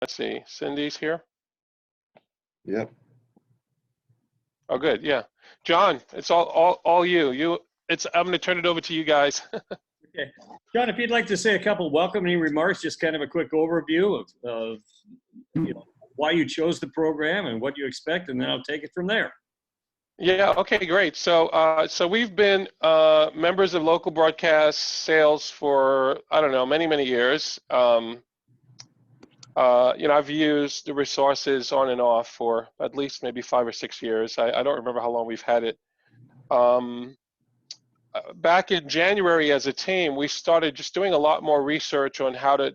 Let's see, Cindy's here. Yep. Oh, good, yeah. John, it's all you. I'm going to turn it over to you guys. Okay. John, if you'd like to say a couple welcoming remarks, just kind of a quick overview of why you chose the program and what you expect, and then I'll take it from there. Yeah, okay, great. So we've been members of local broadcast sales for, I don't know, many years. I've used the resources on and off for at least maybe 5 or 6 years. I don't remember how long we've had it. Back in January as a team, we started just doing a lot more research on how to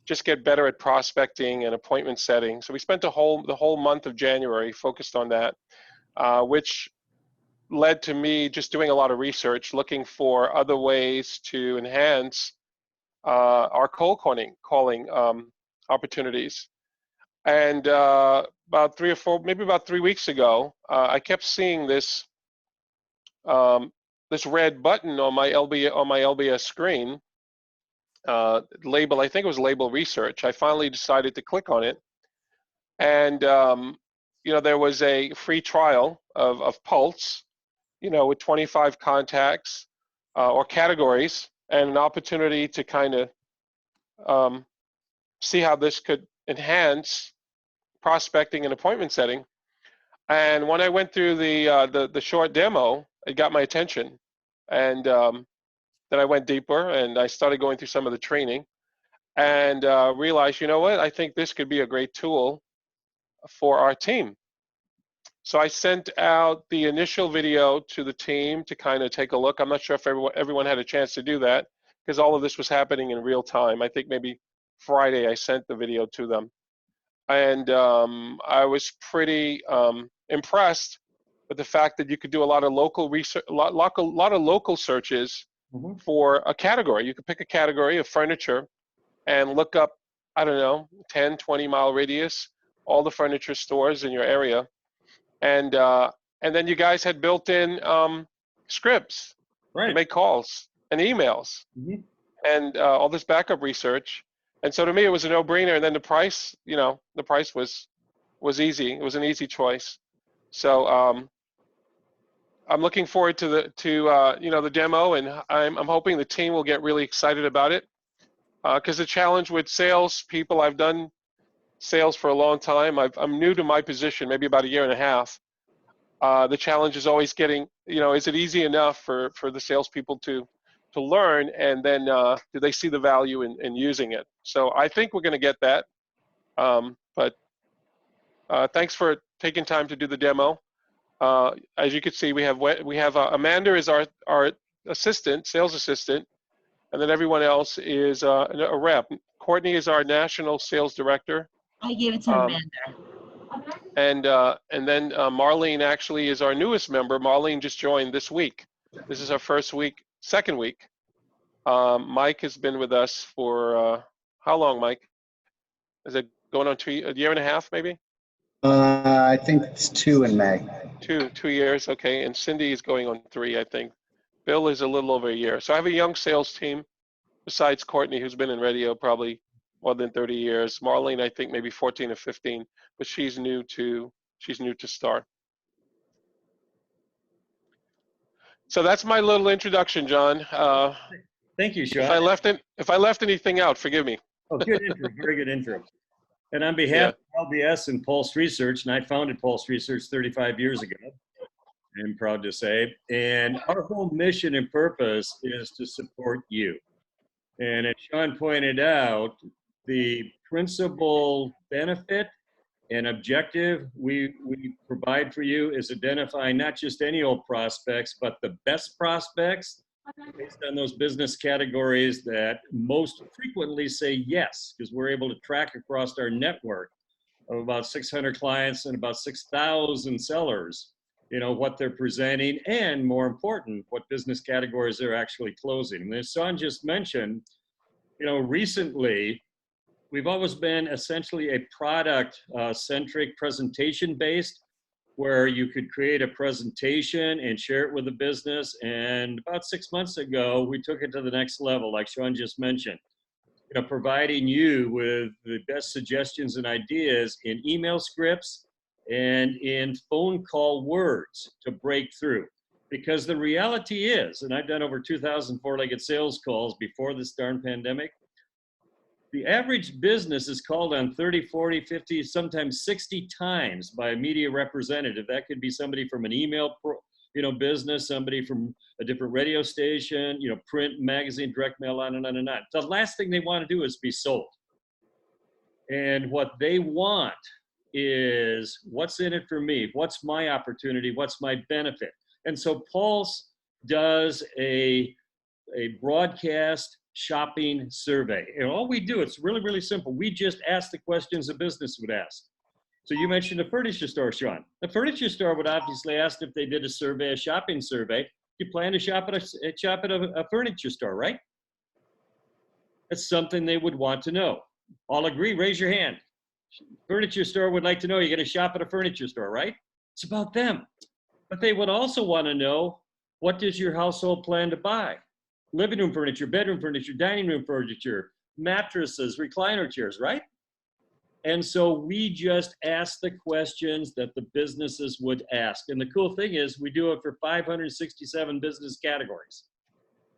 just get better at prospecting and appointment setting. So we spent the whole month of January focused on that, which led to me just doing a lot of research, looking for other ways to enhance our cold calling opportunities. And about 3 or 4, maybe about 3 weeks ago, I kept seeing this this red button on my LBS screen, label. I think it was label research. I finally decided to click on it, and there was a free trial of Pulse, with 25 contacts or categories, and an opportunity to kind of see how this could enhance prospecting and appointment setting. And when I went through the short demo, it got my attention, and then I went deeper and I started going through some of the training, and realized, you know what, I think this could be a great tool for our team. So I sent out the initial video to the team to kind of take a look. I'm not sure if everyone had a chance to do that, because all of this was happening in real time. I think maybe Friday I sent the video to them. And I was pretty impressed with the fact that you could do a lot of local research, a lot of local searches for a category. You could pick a category of furniture and look up, I don't know, 10, 20-mile radius, all the furniture stores in your area. And then you guys had built-in scripts to make calls and emails, and all this backup research. And so to me, it was a no-brainer. And then the price, the price was easy. It was an easy choice. So I'm looking forward to the demo, and I'm hoping the team will get really excited about it. Because the challenge with sales people, I've done sales for a long time. I'm new to my position, maybe about a year and a half. The challenge is always getting, is it easy enough for the salespeople to learn, and then do they see the value in using it? So I think we're going to get that. But thanks for taking time to do the demo. As you can see, we have Amanda is our assistant, sales assistant, and then everyone else is a rep. Courtney is our national sales director. I gave it to Amanda. And then Marlene actually is our newest member. Marlene just joined this week. This is our second week. Mike has been with us for how long, Mike? Is it going on a year and a half, maybe? I think it's 2 in May. 2 years, okay. And Cindy is going on 3, I think. Bill is a little over a year. So I have a young sales team, besides Courtney, who's been in radio probably more than 30 years. Marlene, I think maybe 14 or 15, but she's new to Star. So that's my little introduction, John. Thank you, Sean. If I left anything out, forgive me. Oh, good intro, very good intro. And on behalf of LBS and Pulse Research, and I founded Pulse Research 35 years ago, I'm proud to say, and our whole mission and purpose is to support you. And as Sean pointed out, the principal benefit and objective we provide for you is identifying not just any old prospects, but the best prospects based on those business categories that most frequently say yes, because we're able to track across our network of about 600 clients and about 6,000 sellers, what they're presenting, and more important, what business categories they're actually closing. And as Sean just mentioned, recently, we've always been essentially a product-centric, presentation-based, where you could create a presentation and share it with the business. And about 6 months ago, we took it to the next level, like Sean just mentioned. providing you with the best suggestions and ideas in email scripts and in phone call words to break through. Because the reality is, and I've done over 2,000 four-legged sales calls before this darn pandemic, the average business is called on 30, 40, 50, sometimes 60 times by a media representative. That could be somebody from an email business, somebody from a different radio station, print, magazine, direct mail, on and on and on. The last thing they want to do is be sold. And what they want is, what's in it for me? What's my opportunity? What's my benefit? And so Pulse does a broadcast shopping survey. And all we do, it's really, really simple. We just ask the questions a business would ask. So you mentioned a furniture store, Sean. The furniture store would obviously ask if they did a survey, a shopping survey. You plan to shop at a furniture store, right? That's something they would want to know. All agree, raise your hand. Furniture store would like to know you're going to shop at a furniture store, right? It's about them. But they would also want to know, what does your household plan to buy? Living room furniture, bedroom furniture, dining room furniture, mattresses, recliner chairs, right? And so we just ask the questions that the businesses would ask. And the cool thing is, we do it for 567 business categories.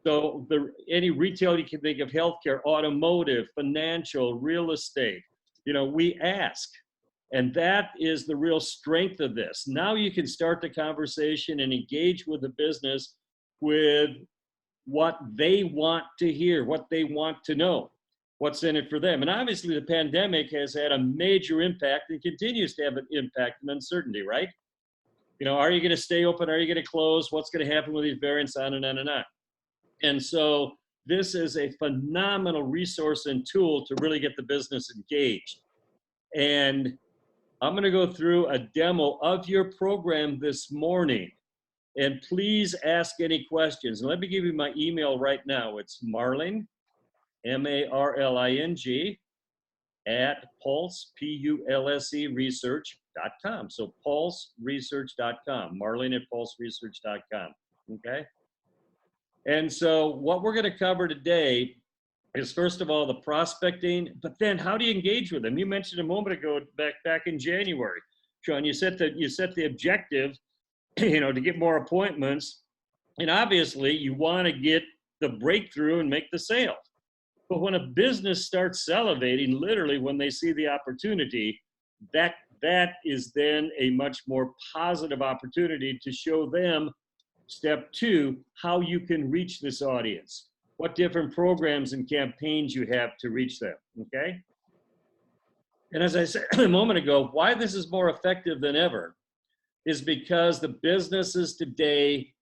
So any retail you can think of, healthcare, automotive, financial, real estate, we ask. And that is the real strength of this. Now you can start the conversation and engage with the business with what they want to hear, what they want to know, what's in it for them. And obviously the pandemic has had a major impact and continues to have an impact and uncertainty, right? Are you going to stay open? Are you going to close? What's going to happen with these variants, on and on and on. And so this is a phenomenal resource and tool to really get the business engaged. And I'm going to go through a demo of your program this morning. And please ask any questions. And let me give you my email right now. It's Marling, M-A-R-L-I-N-G, at Pulse, P-U-L-S-E, research.com. So pulseresearch.com, Marling at pulseresearch.com, okay? And so what we're going to cover today is, first of all, the prospecting, but then how do you engage with them? You mentioned a moment ago, back in January, Sean, you set the objective, to get more appointments. And obviously you want to get the breakthrough and make the sale. But when a business starts salivating, literally when they see the opportunity, that is then a much more positive opportunity to show them, step two, how you can reach this audience, what different programs and campaigns you have to reach them, okay? And as I said a moment ago, why this is more effective than ever is because the businesses today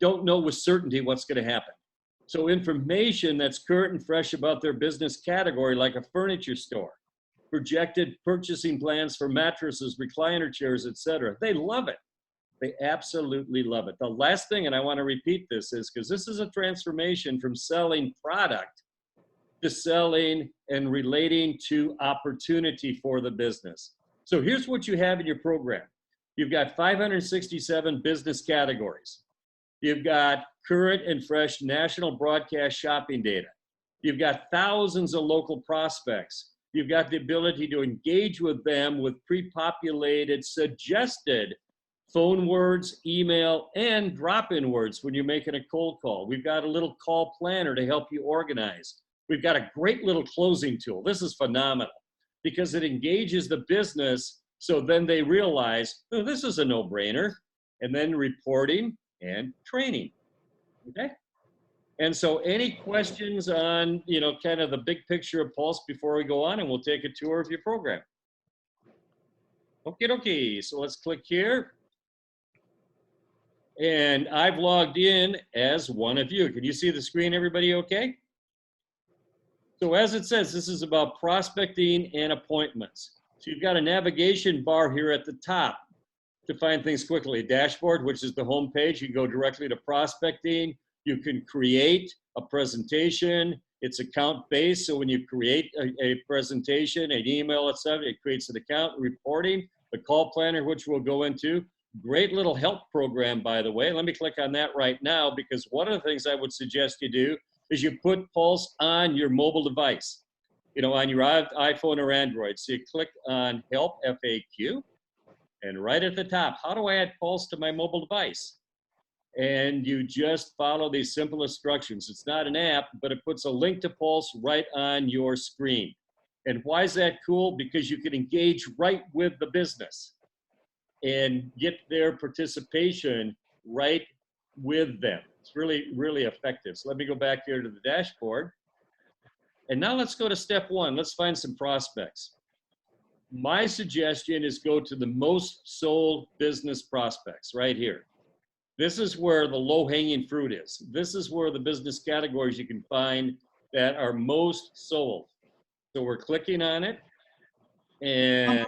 don't know with certainty what's going to happen. So information that's current and fresh about their business category, like a furniture store, projected purchasing plans for mattresses, recliner chairs, etc., they love it. They absolutely love it. The last thing, and I want to repeat this, is because this is a transformation from selling product to selling and relating to opportunity for the business. So here's what you have in your program. You've got 567 business categories. You've got current and fresh national broadcast shopping data. You've got thousands of local prospects. You've got the ability to engage with them with pre-populated, suggested phone words, email, and drop-in words when you're making a cold call. We've got a little call planner to help you organize. We've got a great little closing tool. This is phenomenal because it engages the business so then they realize, oh, this is a no-brainer, and then reporting and training, okay? And so any questions on, kind of the big picture of Pulse before we go on, and we'll take a tour of your program. Okay, so let's click here. And I've logged in as one of you. Can you see the screen, everybody okay? So as it says, this is about prospecting and appointments. So you've got a navigation bar here at the top to find things quickly. A dashboard, which is the home page. You go directly to prospecting. You can create a presentation. It's account-based, so when you create a presentation, an email, etc., it creates an account. Reporting, the call planner, which we'll go into. Great little help program, by the way. Let me click on that right now, because one of the things I would suggest you do is you put Pulse on your mobile device, you know, on your iPhone or Android. So you click on Help FAQ, and right at the top, how do I add Pulse to my mobile device? And you just follow these simple instructions. It's not an app, but it puts a link to Pulse right on your screen. And why is that cool? Because you can engage right with the business and get their participation right with them. It's really, really effective. So let me go back here to the dashboard. And now let's go to step one. Let's find some prospects. My suggestion is go to the most sold business prospects right here. This is where the low-hanging fruit is. This is where the business categories you can find that are most sold. So we're clicking on it, and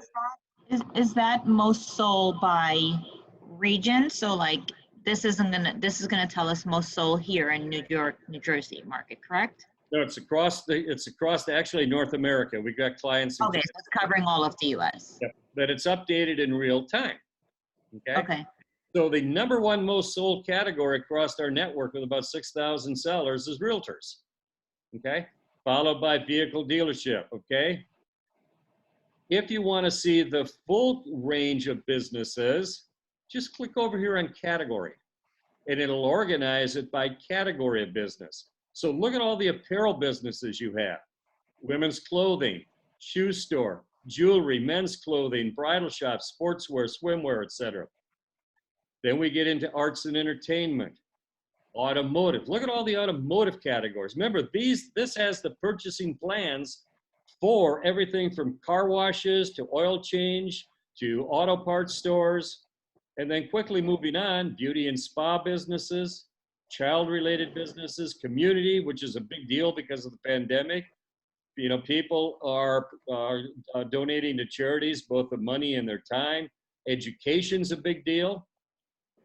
Is that most sold by region? So like this is gonna tell us most sold here in New York, New Jersey market, correct? no, it's across actually North America. We've got clients. Okay, so it's covering all of the US. Yep, but it's updated in real time. Okay. Okay. So the number one most sold category across our network with about 6,000 sellers is realtors. Okay. Followed by vehicle dealership. Okay. If you want to see the full range of businesses, just click over here on category and it'll organize it by category of business. So look at all the apparel businesses you have: women's clothing, shoe store, jewelry, men's clothing, bridal shop, sportswear, swimwear, etc. Then we get into arts and entertainment, automotive. Look at all the automotive categories. Remember, this has the purchasing plans for everything from car washes to oil change to auto parts stores. And then quickly moving on, beauty and spa businesses, child-related businesses, community, which is a big deal because of the pandemic. You know, people are donating to charities, both the money and their time. Education's a big deal.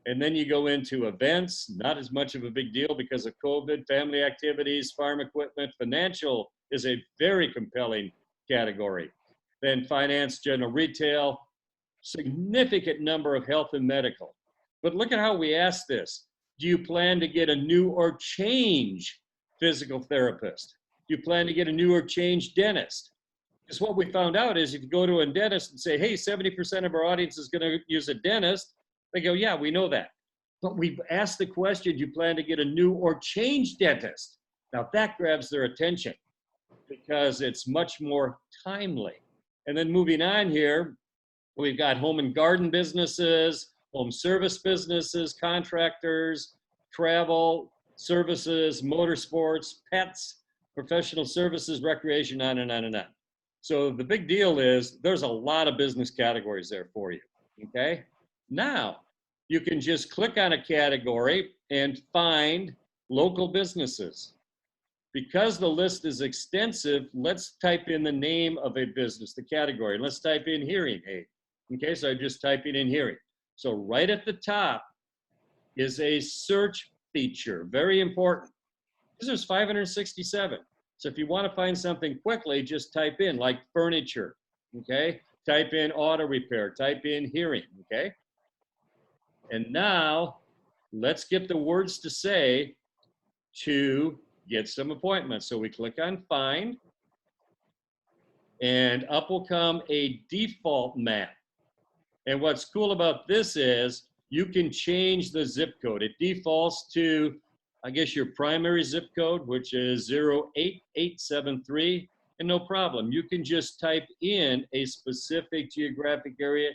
And then you go into events, not as much of a big deal because of COVID, family activities, farm equipment. Financial is a very compelling category. Then finance, general retail, significant number of health and medical. But look at how we ask this. Do you plan to get a new or change physical therapist? Do you plan to get a new or change dentist? Because what we found out is if you go to a dentist and say, hey, 70% of our audience is going to use a dentist, they go, yeah, we know that. But we've asked the question, do you plan to get a new or change dentist? Now that grabs their attention because it's much more timely. And then moving on here, we've got home and garden businesses, home service businesses, contractors, travel, services, motorsports, pets, professional services, recreation, on and on and on. So the big deal is there's a lot of business categories there for you, okay? Now, you can just click on a category and find local businesses. Because the list is extensive, let's type in the name of a business, the category. Let's type in hearing aid. Okay, so I'm just typing in hearing. So right at the top is a search feature, very important. Because there's 567. So if you want to find something quickly, just type in like furniture, okay? Type in auto repair, type in hearing, okay? And now let's get the words to say to get some appointments. So we click on find and up will come a default map. And what's cool about this is you can change the zip code. It defaults to, I guess, your primary zip code, which is 08873, and no problem. You can just type in a specific geographic area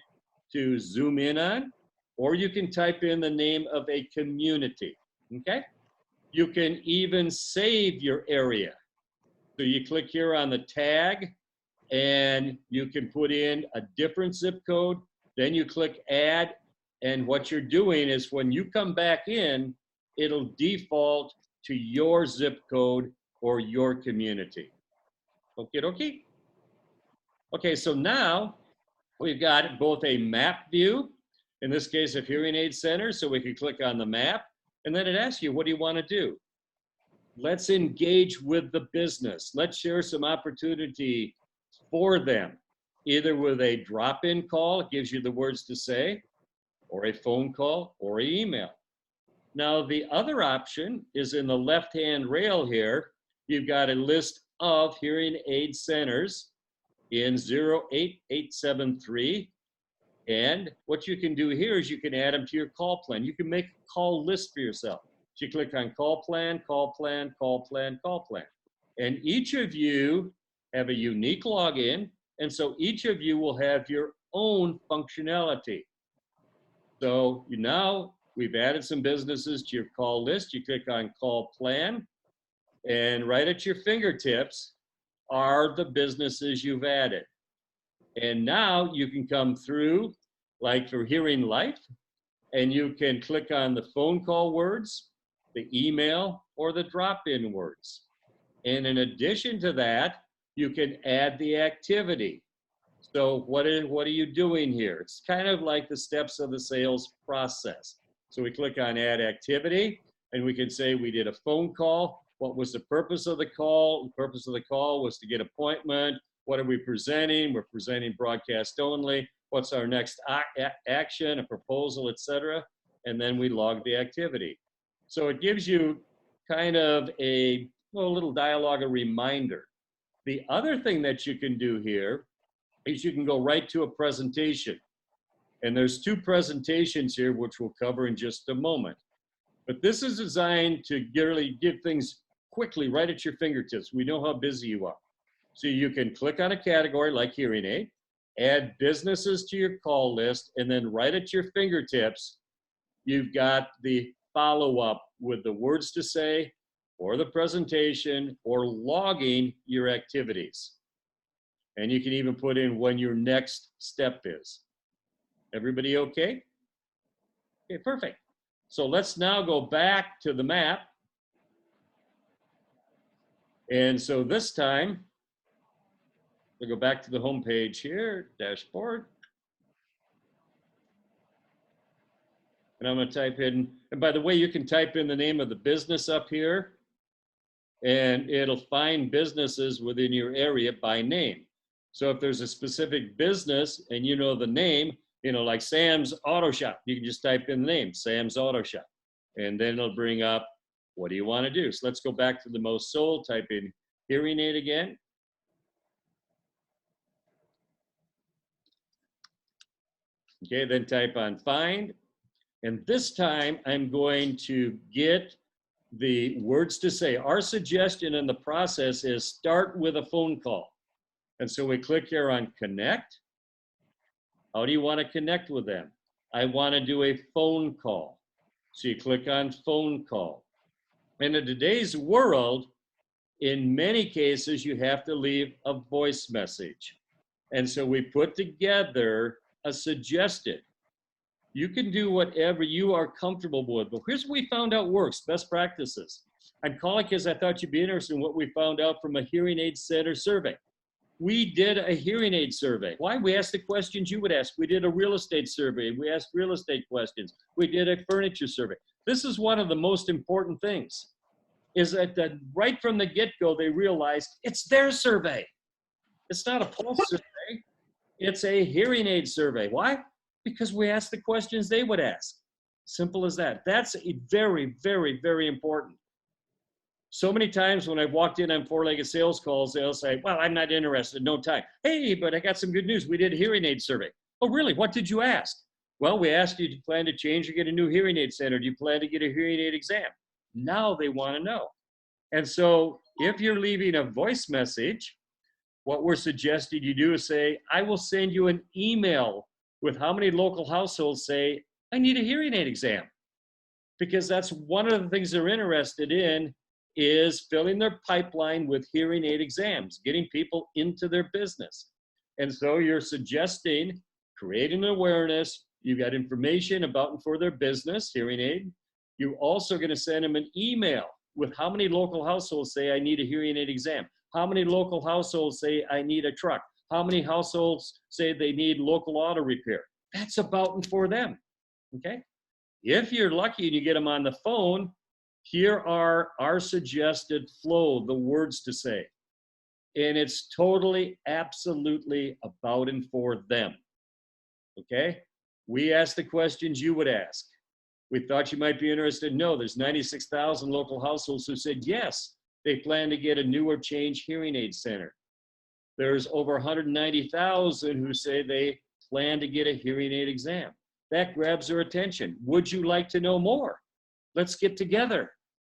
to zoom in on, or you can type in the name of a community, okay? You can even save your area. So you click here on the tag, and you can put in a different zip code, then you click add, and what you're doing is when you come back in, it'll default to your zip code or your community. Okie dokie. Okay, so now we've got both a map view, in this case of hearing aid center, so we can click on the map, and then it asks you, what do you want to do? Let's engage with the business. Let's share some opportunity for them, either with a drop-in call, it gives you the words to say, or a phone call, or an email. Now, the other option is in the left-hand rail here. You've got a list of hearing aid centers in 08873. And what you can do here is you can add them to your call plan. You can make a call list for yourself. So you click on call plan, call plan, call plan, call plan. And each of you have a unique login. And so each of you will have your own functionality. So now we've added some businesses to your call list. You click on call plan, and right at your fingertips are the businesses you've added. And now you can come through, like for Hearing Life, and you can click on the phone call words, the email, or the drop-in words. And in addition to that, you can add the activity. So what are you doing here? It's kind of like the steps of the sales process. So we click on add activity, and we can say we did a phone call. What was the purpose of the call? The purpose of the call was to get appointment. What are we presenting? We're presenting broadcast only. What's our next action, a proposal, etc. And then we log the activity. So it gives you kind of a little dialogue, a reminder. The other thing that you can do here is you can go right to a presentation. And there's two presentations here, which we'll cover in just a moment. But this is designed to really give things quickly right at your fingertips. We know how busy you are. So you can click on a category like hearing aid, add businesses to your call list, and then right at your fingertips, you've got the follow-up with the words to say, or the presentation, or logging your activities. And you can even put in when your next step is. Everybody okay? Okay, perfect. So let's now go back to the map. And so this time, we'll go back to the home page here, dashboard. And I'm going to type in, and by the way, you can type in the name of the business up here, and it'll find businesses within your area by name. So if there's a specific business and you know the name, like Sam's Auto Shop, you can just type in the name, Sam's Auto Shop, and then it'll bring up, what do you want to do? So let's go back to the most sold, type in hearing aid again. Okay, then type on find. And this time I'm going to get the words to say. Our suggestion in the process is start with a phone call. And so we click here on connect. How do you want to connect with them? I want to do a phone call. So you click on phone call. And in today's world, in many cases, you have to leave a voice message. And so we put together a suggested. You can do whatever you are comfortable with. But here's what we found out works, best practices. I'm calling because I thought you'd be interested in what we found out from a hearing aid center survey. We did a hearing aid survey. Why? We asked the questions you would ask. We did a real estate survey. We asked real estate questions. We did a furniture survey. This is one of the most important things, is that right from the get-go, they realized it's their survey. It's not a pulse survey. It's a hearing aid survey. Why? Because we asked the questions they would ask. Simple as that. That's very, very, very important. So many times when I've walked in on four-legged sales calls, they'll say, well, I'm not interested, no time. Hey, but I got some good news. We did a hearing aid survey. Oh, really? What did you ask? Well, we asked you, do you plan to change or get a new hearing aid center? Do you plan to get a hearing aid exam? Now they want to know. And so if you're leaving a voice message, what we're suggesting you do is say, I will send you an email with how many local households say, I need a hearing aid exam. Because that's one of the things they're interested in, is filling their pipeline with hearing aid exams, getting people into their business. And so you're suggesting creating an awareness. You've got information about and for their business, hearing aid. You're also going to send them an email with how many local households say I need a hearing aid exam. How many local households say I need a truck? How many households say they need local auto repair? That's about and for them, okay? If you're lucky and you get them on the phone, here are our suggested flow, the words to say. And it's totally, absolutely about and for them, okay? We ask the questions you would ask. We thought you might be interested. No, there's 96,000 local households who said yes, they plan to get a new or changed hearing aid center. There's over 190,000 who say they plan to get a hearing aid exam. That grabs their attention. Would you like to know more? Let's get together.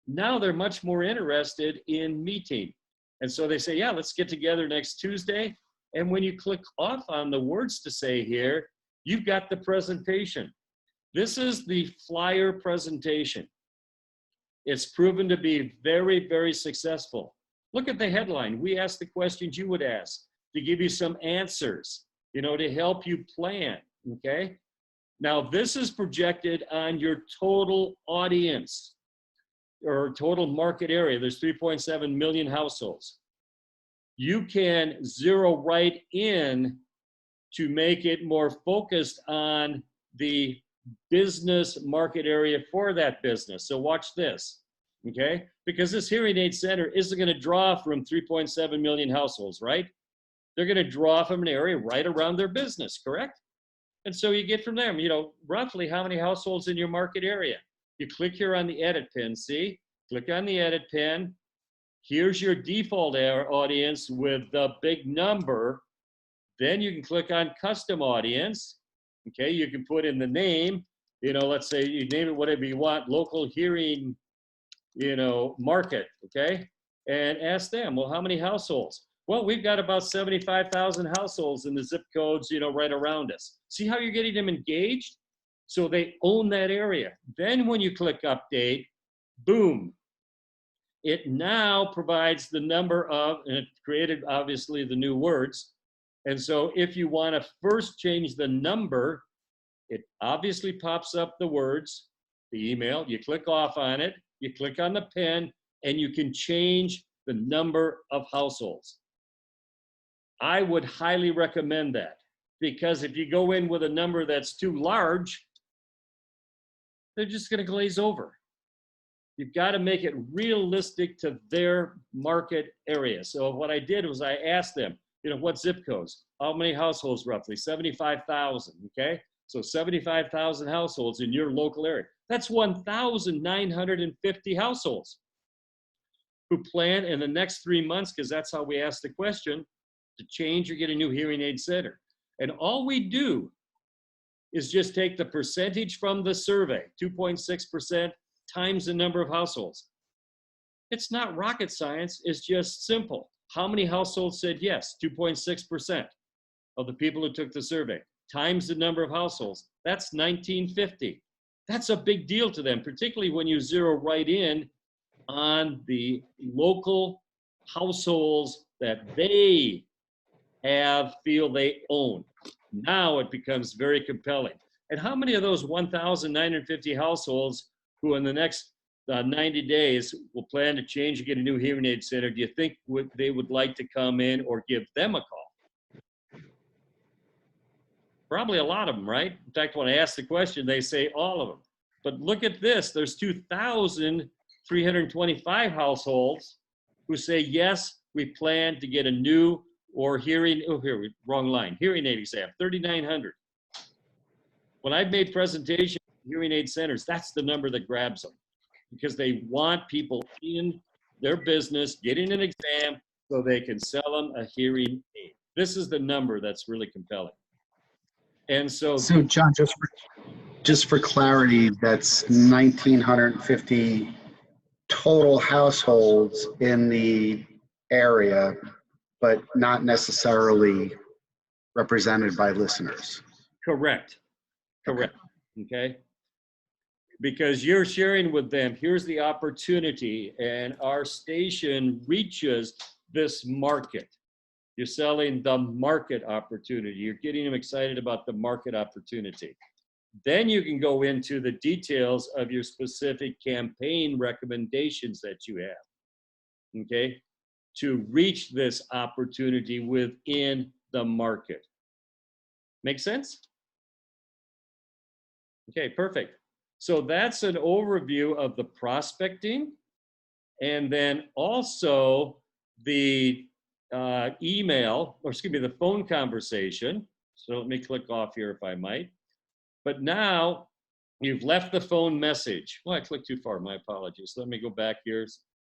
Now they're much more interested in meeting. And so they say, yeah, let's get together next Tuesday. And when you click off on the words to say here, you've got the presentation. This is the flyer presentation. It's proven to be very, very successful. Look at the headline. We ask the questions you would ask to give you some answers, you know, to help you plan, okay? Now, this is projected on your total audience or total market area. There's 3.7 million households. You can zero right in to make it more focused on the business market area for that business. So watch this, okay? Because this hearing aid center isn't going to draw from 3.7 million households, right? They're going to draw from an area right around their business, correct? And so you get from them, you know, roughly how many households in your market area. You click here on the edit pin, see? Click on the edit pin. Here's your default audience with the big number. Then you can click on custom audience. Okay, you can put in the name, you know, let's say you name it whatever you want, local hearing, you know, market, okay? And ask them, well, how many households? Well, we've got about 75,000 households in the zip codes, you know, right around us. See how you're getting them engaged? So they own that area. Then when you click update, boom, it now provides the number of, and it created obviously the new words. And so if you want to first change the number, it obviously pops up the words, the email, you click off on it, you click on the pen, and you can change the number of households. I would highly recommend that, because if you go in with a number that's too large, they're just going to glaze over. You've got to make it realistic to their market area. So what I did was I asked them, you know, what zip codes? How many households roughly? 75,000, okay? So 75,000 households in your local area. That's 1,950 households who plan in the next 3 months, because that's how we ask the question, to change or get a new hearing aid center. And all we do is just take the percentage from the survey, 2.6% times the number of households. It's not rocket science, it's just simple. How many households said yes? 2.6% of the people who took the survey, times the number of households. That's 1950. That's a big deal to them, particularly when you zero right in on the local households that they feel they own. Now it becomes very compelling. And how many of those 1,950 households who in the next 90 days will plan to change and get a new hearing aid center, do you think they would like to come in or give them a call? Probably a lot of them, right? In fact, when I ask the question, they say all of them. But look at this, there's 2,325 households who say, yes, we plan to get a new or hearing, wrong line, hearing aid exam, 3,900. When I've made presentations at hearing aid centers, that's the number that grabs them, because they want people in their business getting an exam so they can sell them a hearing aid. This is the number that's really compelling. And so John, just for clarity, that's 1,950 total households in the area, but not necessarily represented by listeners. correct, okay? Because you're sharing with them, here's the opportunity, and our station reaches this market. You're selling the market opportunity. You're getting them excited about the market opportunity. Then you can go into the details of your specific campaign recommendations that you have, okay, to reach this opportunity within the market. Make sense? Okay, perfect. So that's an overview of the prospecting, and then also the the phone conversation. So let me click off here if I might. But now You've left the phone message. Well, I clicked too far. My apologies. Let me go back here.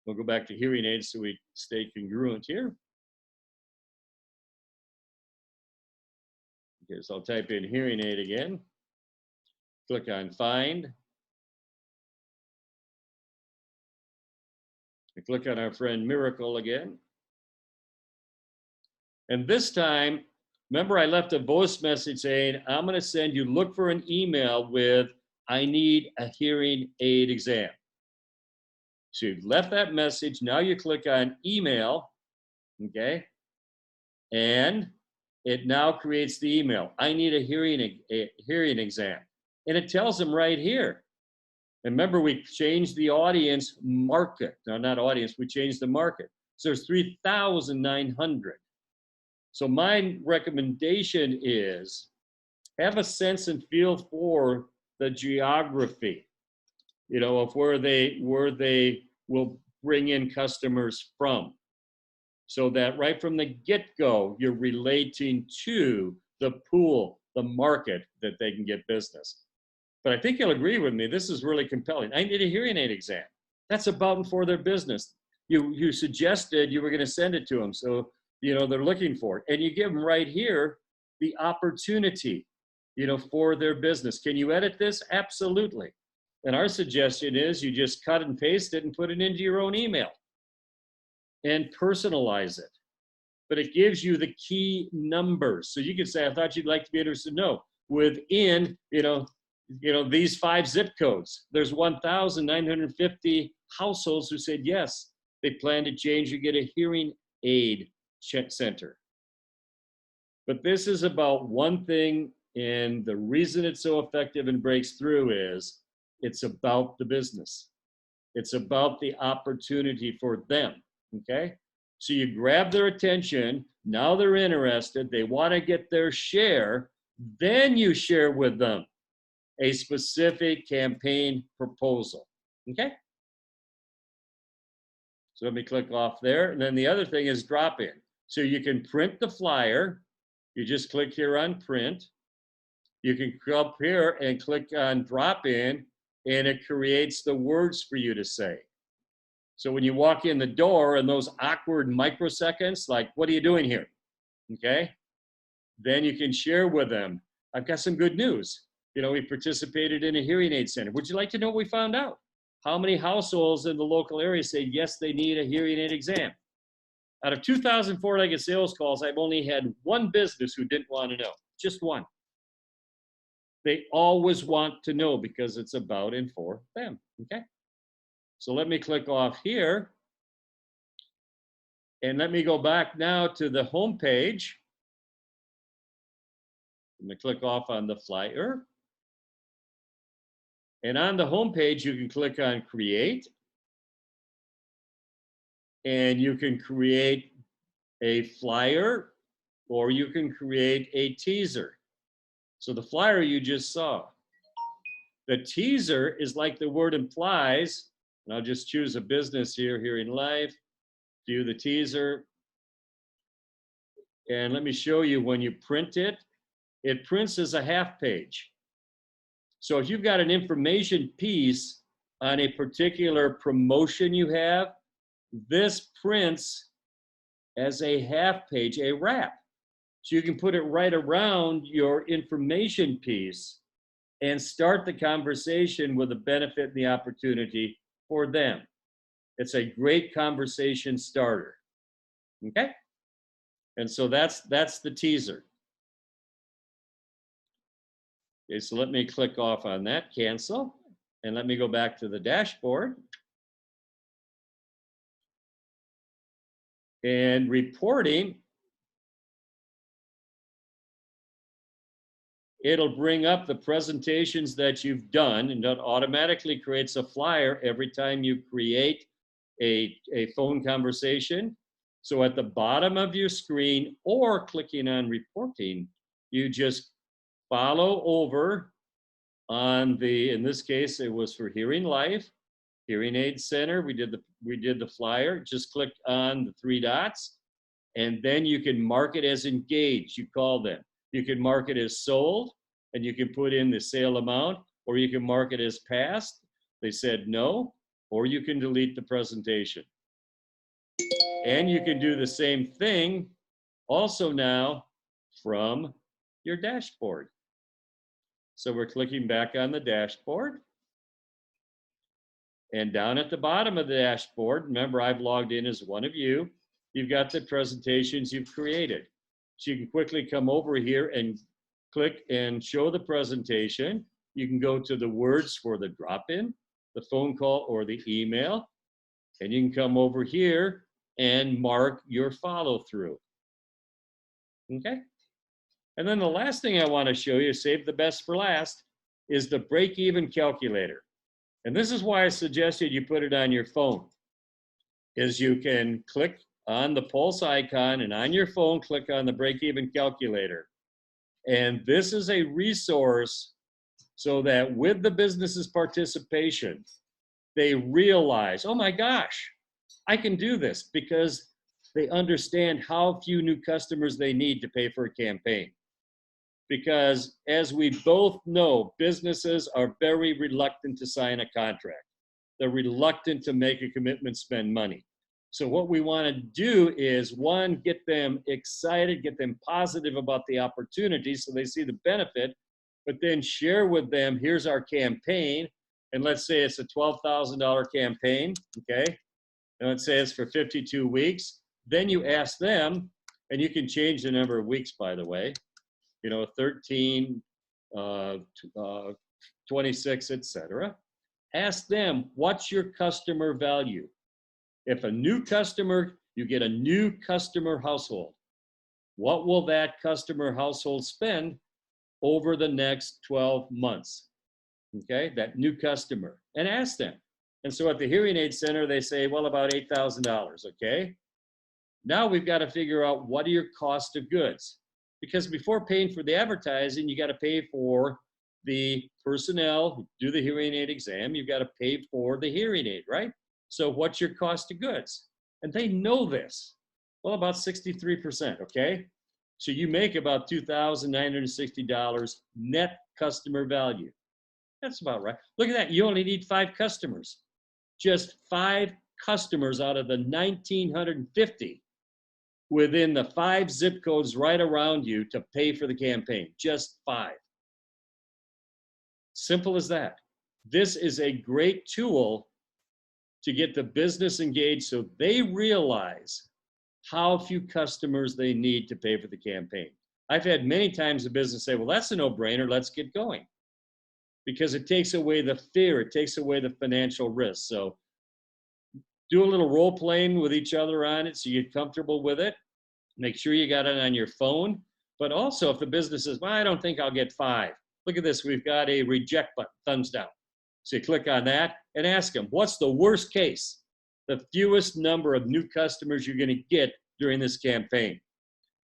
We'll go back to hearing aids so we stay congruent here. Okay, so I'll type in hearing aid again. Click on find. And click on our friend Miracle again. And this time, remember I left a voice message saying, I'm going to send you, look for an email with, I need a hearing aid exam. So you've left that message. Now you click on email, okay? And it now creates the email. I need a hearing exam. And it tells them right here. And remember, we changed the audience market. No, not audience, we changed the market. So there's 3,900. So my recommendation is have a sense and feel for the geography, you know, of where they will bring in customers from. So that right from the get-go, you're relating to the pool, the market that they can get business. But I think you'll agree with me, this is really compelling. I need a hearing aid exam. That's about and for their business. You suggested you were going to send it to them, so you know they're looking for it. And you give them right here the opportunity, you know, for their business. Can you edit this? Absolutely. And our suggestion is you just cut and paste it and put it into your own email and personalize it. But it gives you the key numbers. So you can say, I thought you'd like to be interested. No, within, you know, these 5 zip codes, there's 1,950 households who said yes, they plan to change or get a hearing aid center. But this is about one thing, and the reason it's so effective and breaks through is it's about the business. It's about the opportunity for them, okay? So you grab their attention, now they're interested, they want to get their share, then you share with them a specific campaign proposal, okay? So let me click off there. And then the other thing is drop in. So you can print the flyer. You just click here on print. You can come up here and click on drop in, and it creates the words for you to say. So when you walk in the door and those awkward microseconds, like, what are you doing here? Okay? Then you can share with them, I've got some good news. You know, we participated in a hearing aid center. Would you like to know what we found out? How many households in the local area say, yes, they need a hearing aid exam? Out of 2,000 four-legged sales calls, I've only had one business who didn't want to know, just one. They always want to know because it's about and for them, okay? So let me click off here. And let me go back now to the home page. I'm gonna click off on the flyer. And on the home page, you can click on create. And you can create a flyer or you can create a teaser. So the flyer you just saw. The teaser is like the word implies, and I'll just choose a business here, Hearing Life, view the teaser. And let me show you when you print it, it prints as a half page. So if you've got an information piece on a particular promotion you have, this prints as a half page, a wrap. So you can put it right around your information piece and start the conversation with the benefit and the opportunity for them. It's a great conversation starter, okay? And so that's the teaser. Okay, so let me click off on that, cancel, and let me go back to the dashboard. And reporting, it'll bring up the presentations that you've done, and that automatically creates a flyer every time you create a phone conversation. So at the bottom of your screen or clicking on reporting, you just follow over on the, in this case, it was for Hearing Life, Hearing Aid Center. We did the flyer. Just click on the 3 dots, and then you can mark it as engaged. You call them. You can mark it as sold, and you can put in the sale amount, or you can mark it as passed. They said no, or you can delete the presentation. And you can do the same thing also now from your dashboard. So we're clicking back on the dashboard. And down at the bottom of the dashboard, remember I've logged in as one of you, you've got the presentations you've created. So you can quickly come over here and click and show the presentation. You can go to the words for the drop-in, the phone call, or the email. And you can come over here and mark your follow-through. Okay? And then the last thing I want to show you, save the best for last, is the break-even calculator. And this is why I suggested you put it on your phone, is you can click on the pulse icon and on your phone, click on the break-even calculator. And this is a resource so that with the business's participation, they realize, oh my gosh, I can do this, because they understand how few new customers they need to pay for a campaign. Because as we both know, businesses are very reluctant to sign a contract. They're reluctant to make a commitment, spend money. So what we want to do is, one, get them excited, get them positive about the opportunity so they see the benefit, but then share with them, here's our campaign. And let's say it's a $12,000 campaign, okay? And let's say it's for 52 weeks. Then you ask them, and you can change the number of weeks, by the way, 13, 26, etc. Ask them, what's your customer value? If a new customer, you get a new customer household. What will that customer household spend over the next 12 months? Okay, that new customer, and ask them. And so at the Hearing Aid Center, they say, well, about $8,000, okay? Now we've got to figure out, what are your cost of goods? Because before paying for the advertising, you got to pay for the personnel who do the hearing aid exam. You've got to pay for the hearing aid, right? So what's your cost of goods? And they know this. Well, about 63%, okay? So you make about $2,960 net customer value. That's about right. Look at that. You only need 5 customers. Just 5 customers out of the 1,950 within the 5 zip codes right around you to pay for the campaign. Just 5. Simple as that. This is a great tool to get the business engaged so they realize how few customers they need to pay for the campaign. I've had many times a business say, well, that's a no-brainer, let's get going. Because it takes away the fear, it takes away the financial risk. So do a little role playing with each other on it so you get comfortable with it. Make sure you got it on your phone. But also, if the business says, well, I don't think I'll get 5. Look at this, we've got a reject button, thumbs down. So you click on that and ask them, what's the worst case? The fewest number of new customers you're gonna get during this campaign.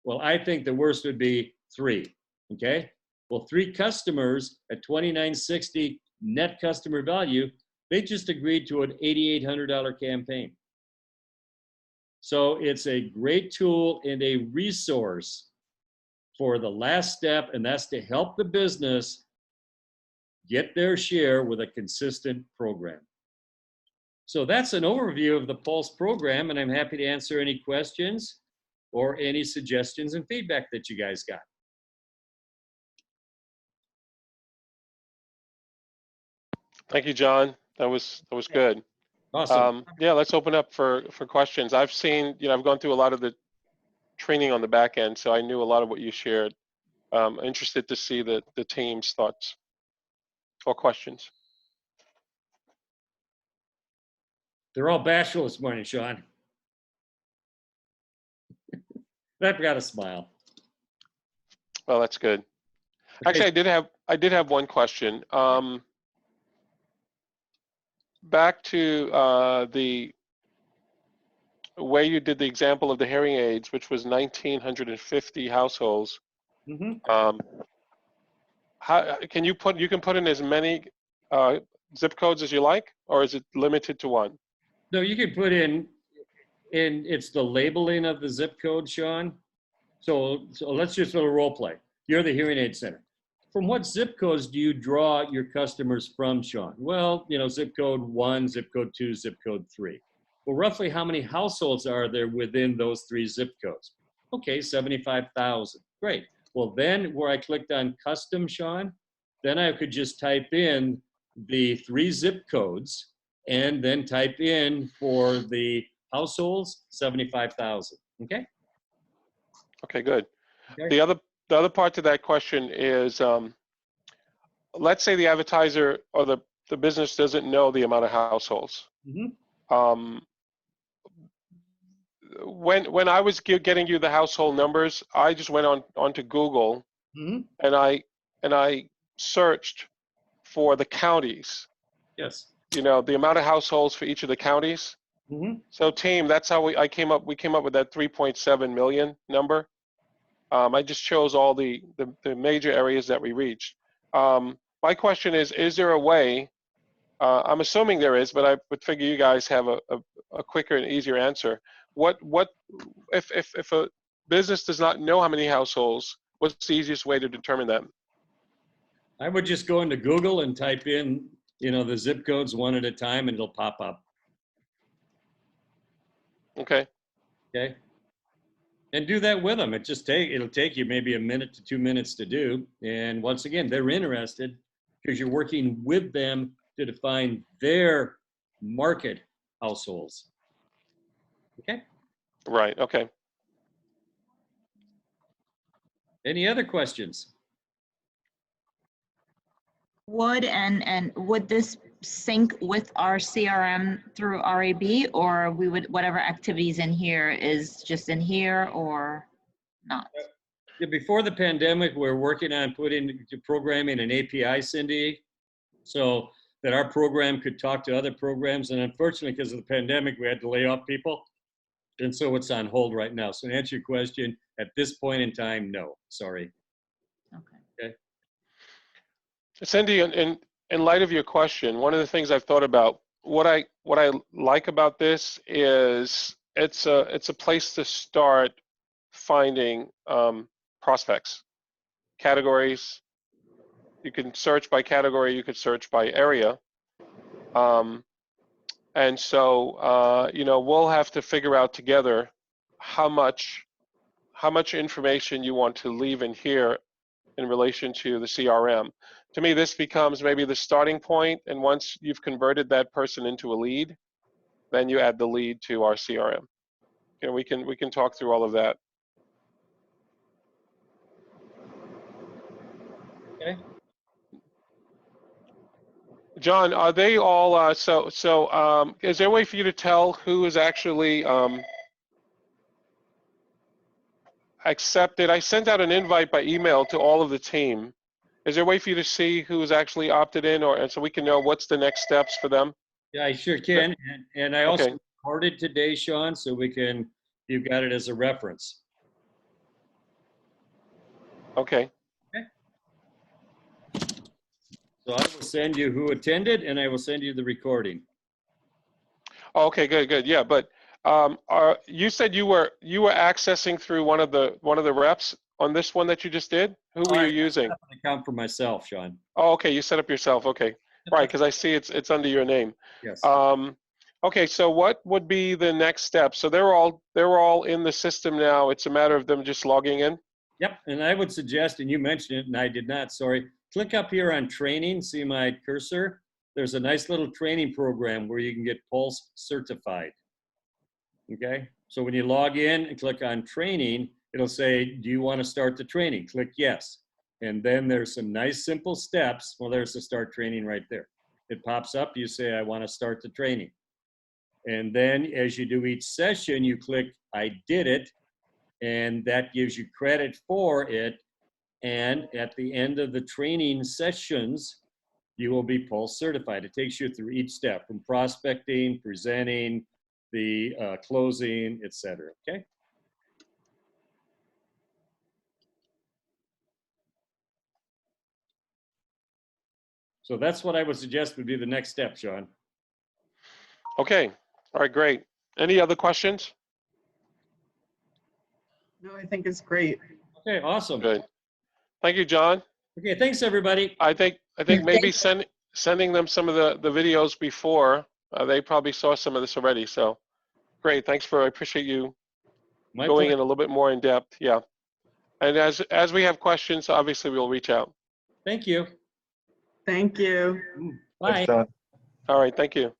Well, I think the worst would be 3, okay? Well, 3 customers at $2,960 net customer value, they just agreed to an $8,800 campaign. So it's a great tool and a resource for the last step, and that's to help the business get their share with a consistent program. So that's an overview of the Pulse program, and I'm happy to answer any questions or any suggestions and feedback that you guys got. Thank you, John. That was good. Awesome. Yeah, let's open up for questions. I've seen, I've gone through a lot of the training on the back end, so I knew a lot of what you shared. Interested to see the team's thoughts or questions. They're all bashful this morning, Sean. I've got a smile. Well, that's good. Actually, I did have one question. Back to the way you did the example of the hearing aids, which was 1,950 households. Mm-hmm. How can you put in as many zip codes as you like, or is it limited to 1? No, you can put in it's the labeling of the zip code, Sean. So let's just do a role play. You're the Hearing Aid Center. from what zip codes do you draw your customers from, Sean? Well, you know, zip code 1, zip code 2, zip code 3. Well, roughly how many households are there within those 3 zip codes? Okay, 75,000. Great. Well, then where I clicked on custom, Sean, then I could just type in the 3 zip codes and then type in for the households 75,000. Okay. Okay, good. Okay. The other part to that question is, let's say the advertiser or the business doesn't know the amount of households. Mm-hmm. When I was getting you the household numbers, I just went onto Google Mm-hmm. and I searched for the counties. Yes. You know, the amount of households for each of the counties. Mm-hmm. So team, that's how we came up with that 3.7 million number. I just chose all the major areas that we reached. My question is there a way, I'm assuming there is, but I would figure you guys have a quicker and easier answer. What if a business does not know how many households, what's the easiest way to determine that? I would just go into Google and type in, you know, the zip codes one at a time and it'll pop up. Okay. Okay. And do that with them. It'll take you maybe a minute to 2 minutes to do. And once again, they're interested because you're working with them to define their market households. Okay. Right. Okay. Any other questions? Would this sync with our CRM through RAB, or we would, whatever activities in here is just in here or not? Yeah, before the pandemic, we were working on programming an API, Cindy, so that our program could talk to other programs. And unfortunately, because of the pandemic, we had to lay off people. And so it's on hold right now. So to answer your question, at this point in time, no, sorry. Okay. Cindy, in light of your question, one of the things I've thought about, what I like about this is it's a place to start finding prospects, categories. You can search by category, you could search by area. And so, you know, we'll have to figure out together how much information you want to leave in here in relation to the CRM. To me, this becomes maybe the starting point, and once you've converted that person into a lead, then you add the lead to our CRM. You know, we can talk through all of that. Okay. John, are they all so is there a way for you to tell who is actually accepted? I sent out an invite by email to all of the team. Is there a way for you to see who's actually opted in, and so we can know what's the next steps for them? Yeah, I sure can. And I also Okay. recorded today, Sean, so you've got it as a reference. Okay. So I will send you who attended and I will send you the recording. Okay, good. Yeah, but you said you were accessing through one of the reps on this one that you just did? Who were you using? I account for myself, Sean. Oh, okay, you set up yourself. Okay, right, because I see it's under your name. Yes. Okay, so what would be the next step? So they're all in the system now. It's a matter of them just logging in. Yep, and I would suggest, and you mentioned it, and I did not, sorry, click up here on training, see my cursor. There's a nice little training program where you can get Pulse certified. Okay, so when you log in and click on training, it'll say, do you want to start the training? Click yes. And then there's some nice simple steps. Well, there's the start training right there. It pops up, you say, I want to start the training. And then as you do each session, you click, I did it, and that gives you credit for it. And at the end of the training sessions, you will be Pulse certified. It takes you through each step, from prospecting, presenting, the closing, etc. Okay. So that's what I would suggest would be the next step, Sean. Okay, all right, great. Any other questions? No, I think it's great. Okay, awesome. Good. Thank you, John. Okay, thanks, everybody. I think maybe sending them some of the videos before, they probably saw some of this already. So great. I appreciate you My going pleasure. in a little bit more in depth. Yeah. And as we have questions, obviously we'll reach out. Thank you. Thank you. Bye. All right. Thank you.